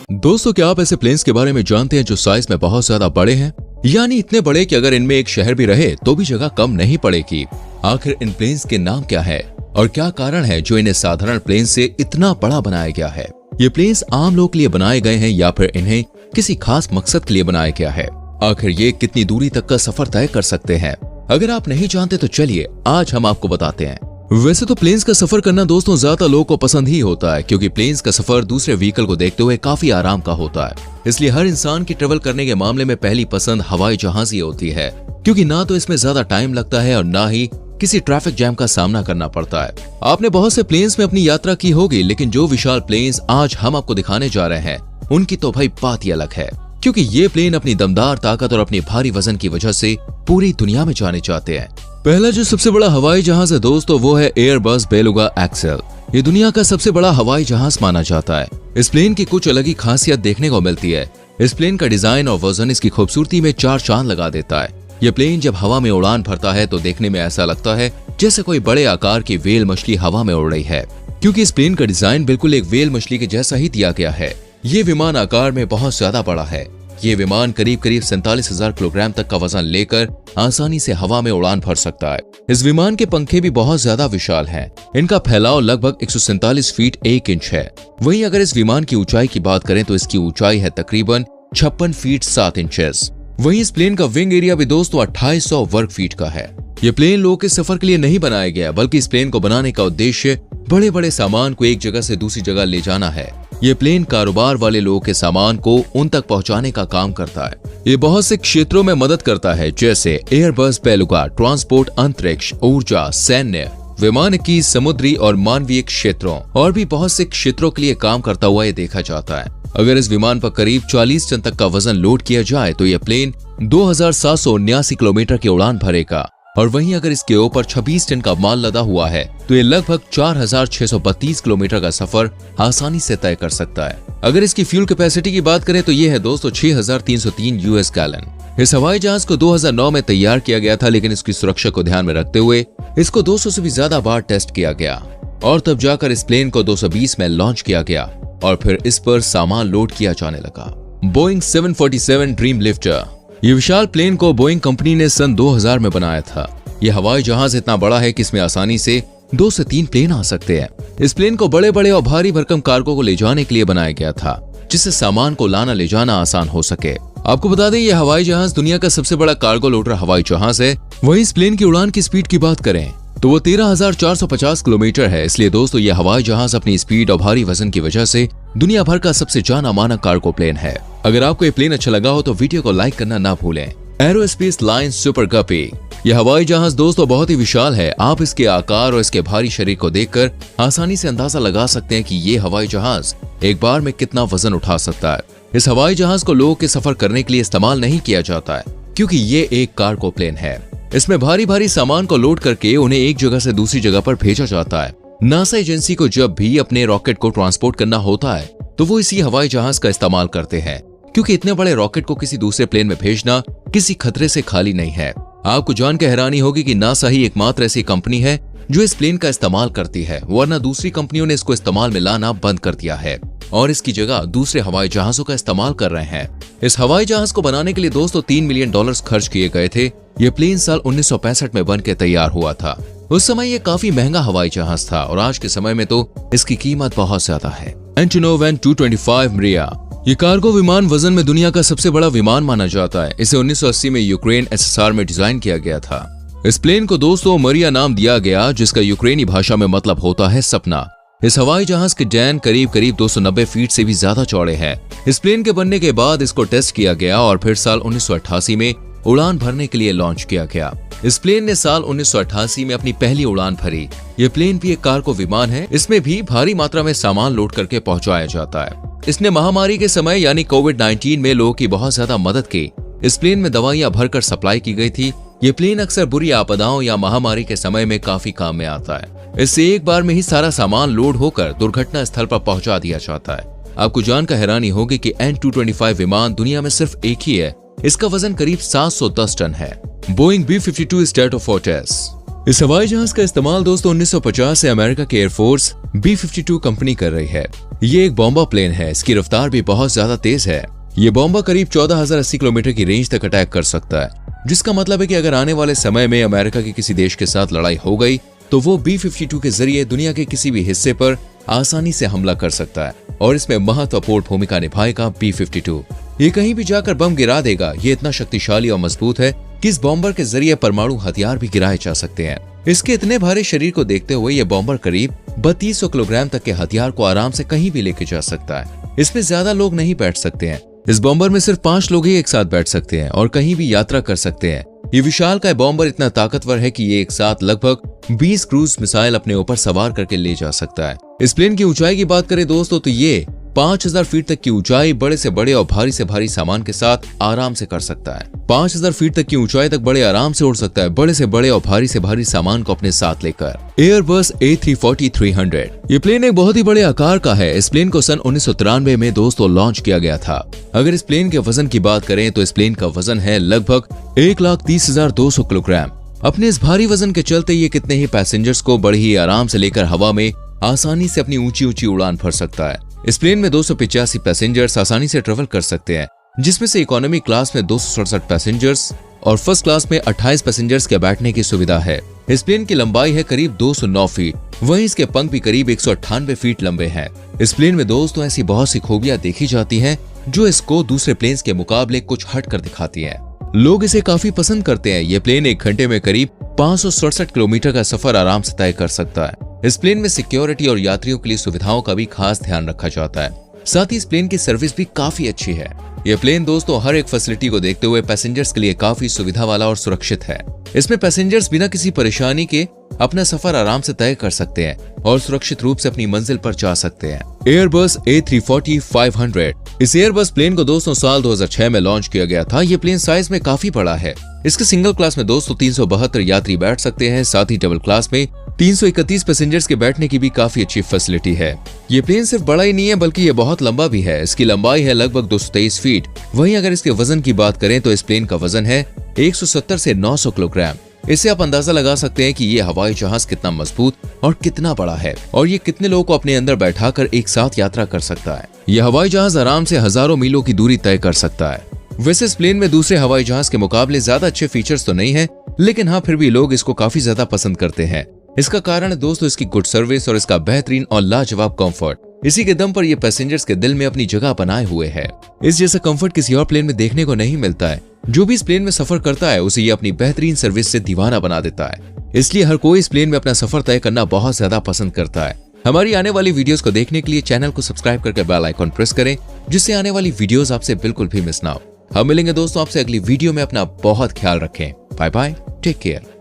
दोस्तों, क्या आप ऐसे प्लेन्स के बारे में जानते हैं जो साइज में बहुत ज्यादा बड़े हैं, यानी इतने बड़े कि अगर इनमें एक शहर भी रहे तो भी जगह कम नहीं पड़ेगी। आखिर इन प्लेन्स के नाम क्या है और क्या कारण है जो इन्हें साधारण प्लेन से इतना बड़ा बनाया गया है? ये प्लेन्स आम लोग के लिए बनाए गए हैं या फिर इन्हें किसी खास मकसद के लिए बनाया गया है? आखिर ये कितनी दूरी तक का सफर तय कर सकते हैं? अगर आप नहीं जानते तो चलिए आज हम आपको बताते हैं। वैसे तो प्लेन्स का सफर करना दोस्तों ज्यादा लोगों को पसंद ही होता है, क्योंकि प्लेन्स का सफर दूसरे व्हीकल को देखते हुए काफी आराम का होता है। इसलिए हर इंसान की ट्रेवल करने के मामले में पहली पसंद हवाई जहाज ही होती है, क्योंकि ना तो इसमें ज्यादा टाइम लगता है और ना ही किसी ट्रैफिक जैम का सामना करना पड़ता है। आपने बहुत से प्लेन्स में अपनी यात्रा की होगी, लेकिन जो विशाल प्लेन्स आज हम आपको दिखाने जा रहे हैं उनकी तो भाई बात ही अलग है, क्योंकि ये प्लेन अपनी दमदार ताकत और अपनी भारी वजन की वजह से पूरी दुनिया में जाने जाते हैं। पहला जो सबसे बड़ा हवाई जहाज है दोस्तों वो है एयरबस बेलुगा एक्सेल। ये दुनिया का सबसे बड़ा हवाई जहाज माना जाता है। इस प्लेन की कुछ अलग ही खासियत देखने को मिलती है। इस प्लेन का डिजाइन और वजन इसकी खूबसूरती में चार चांद लगा देता है। ये प्लेन जब हवा में उड़ान भरता है तो देखने में ऐसा लगता है जैसे कोई बड़े आकार की व्हेल मछली हवा में उड़ रही है, क्योंकि इस प्लेन का डिजाइन बिल्कुल एक व्हेल मछली के जैसा ही दिया गया है। ये विमान आकार में बहुत ज्यादा बड़ा है। ये विमान करीब 47,000 किलोग्राम तक का वजन लेकर आसानी से हवा में उड़ान भर सकता है। इस विमान के पंखे भी बहुत ज्यादा विशाल हैं। इनका फैलाव लगभग 147 फीट 1 इंच है। वहीं अगर इस विमान की ऊंचाई की बात करें तो इसकी ऊंचाई है तकरीबन 56 फीट 7 इंचेस। वहीं इस प्लेन का विंग एरिया भी दोस्तों 2800 वर्ग फीट का है। ये प्लेन लोगों के सफर के लिए नहीं बनाया गया, बल्कि इस प्लेन को बनाने का उद्देश्य बड़े बड़े सामान को एक जगह से दूसरी जगह ले जाना है। ये प्लेन कारोबार वाले लोगों के सामान को उन तक पहुंचाने का काम करता है। ये बहुत से क्षेत्रों में मदद करता है, जैसे एयरबस बेलुगा ट्रांसपोर्ट, अंतरिक्ष, ऊर्जा, सैन्य, विमानिकी, समुद्री और मानवीय क्षेत्रों और भी बहुत से क्षेत्रों के लिए काम करता हुआ ये देखा जाता है। अगर इस विमान पर करीब 40 टन तक का वजन लोड किया जाए तो यह प्लेन 2779 किलोमीटर की उड़ान भरेगा, और वहीं अगर इसके ऊपर 26 टन का माल लदा हुआ है तो ये लगभग 4632 किलोमीटर का सफर आसानी से तय कर सकता है। अगर इसकी फ्यूल कैपेसिटी की बात करें तो ये है दोस्तों 6303 यूएस गैलन। इस हवाई जहाज को 2009 में तैयार किया गया था, लेकिन इसकी सुरक्षा को ध्यान में रखते हुए इसको 200 से भी ज्यादा बार टेस्ट किया गया और तब जाकर इस प्लेन को 220 में लॉन्च किया गया और फिर इस पर सामान लोड किया जाने लगा। Boeing 747 dream lifter. ये विशाल प्लेन को बोइंग कंपनी ने सन 2000 में बनाया था। यह हवाई जहाज इतना बड़ा है कि इसमें आसानी से 2 से 3 प्लेन आ सकते हैं। इस प्लेन को बड़े बड़े और भारी भरकम कार्गो को ले जाने के लिए बनाया गया था, जिससे सामान को लाना ले जाना आसान हो सके। आपको बता दें यह हवाई जहाज दुनिया का सबसे बड़ा कार्गो लोडर हवाई जहाज है। वहीं इस प्लेन की उड़ान की स्पीड की बात करें तो वो 13,450 किलोमीटर है। इसलिए दोस्तों यह हवाई जहाज अपनी स्पीड और भारी वजन की वजह से दुनिया भर का सबसे जाना माना कार्गो प्लेन है। अगर आपको ये प्लेन अच्छा लगा हो तो वीडियो को लाइक करना ना भूलें। Aerospace Line Super Guppy. यह हवाई जहाज दोस्तों बहुत ही विशाल है। आप इसके आकार और इसके भारी शरीर को देखकर आसानी से अंदाजा लगा सकते हैं कि ये हवाई जहाज एक बार में कितना वजन उठा सकता है। इस हवाई जहाज को लोगों के सफर करने के लिए इस्तेमाल नहीं किया जाता है, क्योंकि ये एक कार्गो प्लेन है। इसमें भारी भारी सामान को लोड करके उन्हें एक जगह से दूसरी जगह पर भेजा जाता है। नासा एजेंसी को जब भी अपने रॉकेट को ट्रांसपोर्ट करना होता है तो वो इसी हवाई जहाज का इस्तेमाल करते हैं, क्योंकि इतने बड़े रॉकेट को किसी दूसरे प्लेन में भेजना किसी खतरे से खाली नहीं है। आपको जानकर हैरानी होगी कि नासा ही एकमात्र ऐसी कंपनी है जो इस प्लेन का इस्तेमाल करती है, वरना दूसरी कंपनियों ने इसको इस्तेमाल में लाना बंद कर दिया है और इसकी जगह दूसरे हवाई जहाजों का इस्तेमाल कर रहे हैं। इस हवाई जहाज को बनाने के लिए दोस्तों $3 मिलियन खर्च किए गए थे। ये प्लेन साल 1965 में बन के तैयार हुआ था। उस समय ये काफी महंगा हवाई जहाज था और आज के समय में तो इसकी कीमत बहुत ज्यादा है। एंटोनोव एन-225 मरिया। ये कार्गो विमान वजन में दुनिया का सबसे बड़ा विमान माना जाता है। इसे 1980 में यूक्रेन एसएसआर में डिजाइन किया गया था। इस प्लेन को दोस्तों मरिया नाम दिया गया, जिसका यूक्रेनी भाषा में मतलब होता है सपना। इस हवाई जहाज के डैन करीब 290 फीट से भी ज्यादा चौड़े हैं। इस प्लेन के बनने के बाद इसको टेस्ट किया गया और फिर साल 1988 में उड़ान भरने के लिए लॉन्च किया गया। इस प्लेन ने साल 1988 में अपनी पहली उड़ान भरी। ये प्लेन भी एक कार्गो विमान है। इसमें भी भारी मात्रा में सामान लोड करके पहुंचाया जाता है। इसने महामारी के समय यानी कोविड-19 में लोगों की बहुत ज्यादा मदद की। इस प्लेन में दवाइयां भरकर सप्लाई की गई थी। ये प्लेन अक्सर बुरी आपदाओं या महामारी के समय में काफी काम में आता है। इससे एक बार में ही सारा सामान लोड होकर दुर्घटना स्थल पर पहुंचा दिया जाता है। आपको जानकर हैरानी होगी कि एन-225 विमान दुनिया में सिर्फ एक ही है। इसका वजन करीब 710 टन है। Boeing B-52 Stratofortress. इस हवाई जहाज का इस्तेमाल दोस्तों 1950 से अमेरिका के एयरफोर्स B-52 कंपनी कर रही है। ये एक बॉम्बर प्लेन है, इसकी रफ्तार भी बहुत ज्यादा तेज है। ये बॉम्बर करीब 14,080 किलोमीटर की रेंज तक अटैक कर सकता है, जिसका मतलब है कि अगर आने वाले समय में अमेरिका के किसी देश के साथ लड़ाई हो गई तो वो B-52 के जरिए दुनिया के किसी भी हिस्से पर आसानी से हमला कर सकता है और इसमें महत्वपूर्ण भूमिका निभाएगा B-52। ये कहीं भी जाकर बम गिरा देगा। ये इतना शक्तिशाली और मजबूत है कि इस बॉम्बर के जरिए परमाणु हथियार भी गिराए जा सकते हैं। इसके इतने भारी शरीर को देखते हुए ये बॉम्बर करीब 3200 किलोग्राम तक के हथियार को आराम से कहीं भी लेके जा सकता है। इसमें ज्यादा लोग नहीं बैठ सकते हैं। इस बॉम्बर में सिर्फ 5 लोग ही एक साथ बैठ सकते हैं और कहीं भी यात्रा कर सकते हैं। ये विशालकाय बॉम्बर इतना ताकतवर है कि ये एक साथ लगभग 20 क्रूज मिसाइल अपने ऊपर सवार करके ले जा सकता है। इस प्लेन की ऊंचाई की बात करें दोस्तों तो ये 5000 फीट तक की ऊंचाई बड़े से बड़े और भारी से भारी सामान के साथ आराम से कर सकता है। 5000 फीट तक की ऊंचाई तक बड़े आराम से उड़ सकता है, बड़े से बड़े और भारी से भारी सामान को अपने साथ लेकर। एयरबस A340-300 ये प्लेन एक बहुत ही बड़े आकार का है। इस प्लेन को सन 1993 में दोस्तों लॉन्च किया गया था। अगर इस प्लेन के वजन की बात करें तो इस प्लेन का वजन है लगभग 1,30,200 किलोग्राम। अपने इस भारी वजन के चलते ये कितने ही पैसेंजर्स को बड़ी ही आराम से लेकर हवा में आसानी से अपनी ऊंची ऊंची उड़ान भर सकता है। इस प्लेन में 285 पैसेंजर्स आसानी से ट्रेवल कर सकते हैं, जिसमें से इकोनॉमी क्लास में 267 पैसेंजर्स और फर्स्ट क्लास में 28 पैसेंजर्स के बैठने की सुविधा है। इस प्लेन की लंबाई है करीब 209 फीट, वहीं इसके पंख भी करीब 198 फीट लंबे हैं। इस प्लेन में दोस्तों ऐसी बहुत सी खूबियां देखी जाती हैं जो इसको दूसरे प्लेन्स के मुकाबले कुछ हट कर दिखाती है। लोग इसे काफी पसंद करते हैं। ये प्लेन 1 घंटे में करीब 567 किलोमीटर का सफर आराम से तय कर सकता है। इस प्लेन में सिक्योरिटी और यात्रियों के लिए सुविधाओं का भी खास ध्यान रखा जाता है। साथ ही इस प्लेन की सर्विस भी काफी अच्छी है। ये प्लेन दोस्तों हर एक फैसिलिटी को देखते हुए पैसेंजर्स के लिए काफी सुविधा वाला और सुरक्षित है। इसमें पैसेंजर्स बिना किसी परेशानी के अपना सफर आराम से तय कर सकते हैं और सुरक्षित रूप से अपनी मंजिल पर जा सकते हैं। एयरबस A340-500 इस एयरबस प्लेन को दोस्तों साल 2006 में लॉन्च किया गया था। ये प्लेन साइज में काफी बड़ा है। इसके सिंगल क्लास में दोस्तों 372 यात्री बैठ सकते हैं। साथ ही डबल क्लास में 331 पैसेंजर्स के बैठने की भी काफी अच्छी फैसिलिटी है। ये प्लेन सिर्फ बड़ा ही नहीं है बल्कि ये बहुत लंबा भी है। इसकी लंबाई है लगभग 223 फीट। वहीं अगर इसके वजन की बात करें तो इस प्लेन का वजन है 170 से 900 किलोग्राम। इससे आप अंदाजा लगा सकते हैं कि ये हवाई जहाज कितना मजबूत और कितना बड़ा है और ये कितने लोगों को अपने अंदर बैठाकर एक साथ यात्रा कर सकता है। यह हवाई जहाज आराम से हजारों मीलों की दूरी तय कर सकता है। वैसे इस प्लेन में दूसरे हवाई जहाज के मुकाबले ज्यादा अच्छे फीचर्स तो नहीं है, लेकिन हाँ फिर भी लोग इसको काफी ज्यादा पसंद करते हैं। इसका कारण है दोस्तों इसकी गुड सर्विस और इसका बेहतरीन और लाजवाब कंफर्ट। इसी के दम पर ये पैसेंजर्स के दिल में अपनी जगह बनाए हुए है। इस जैसा कंफर्ट किसी और प्लेन में देखने को नहीं मिलता है। जो भी इस प्लेन में सफर करता है उसे ये अपनी बेहतरीन सर्विस से दीवाना बना देता है। इसलिए हर कोई इस प्लेन में अपना सफर तय करना बहुत ज्यादा पसंद करता है। हमारी आने वाली वीडियोस को देखने के लिए चैनल को सब्सक्राइब करके बेल आइकॉन प्रेस करें, जिससे आने वाली वीडियोस आपसे बिल्कुल भी मिस ना हो। हम मिलेंगे दोस्तों आपसे अगली वीडियो में। अपना बहुत ख्याल रखें। Bye bye, take care.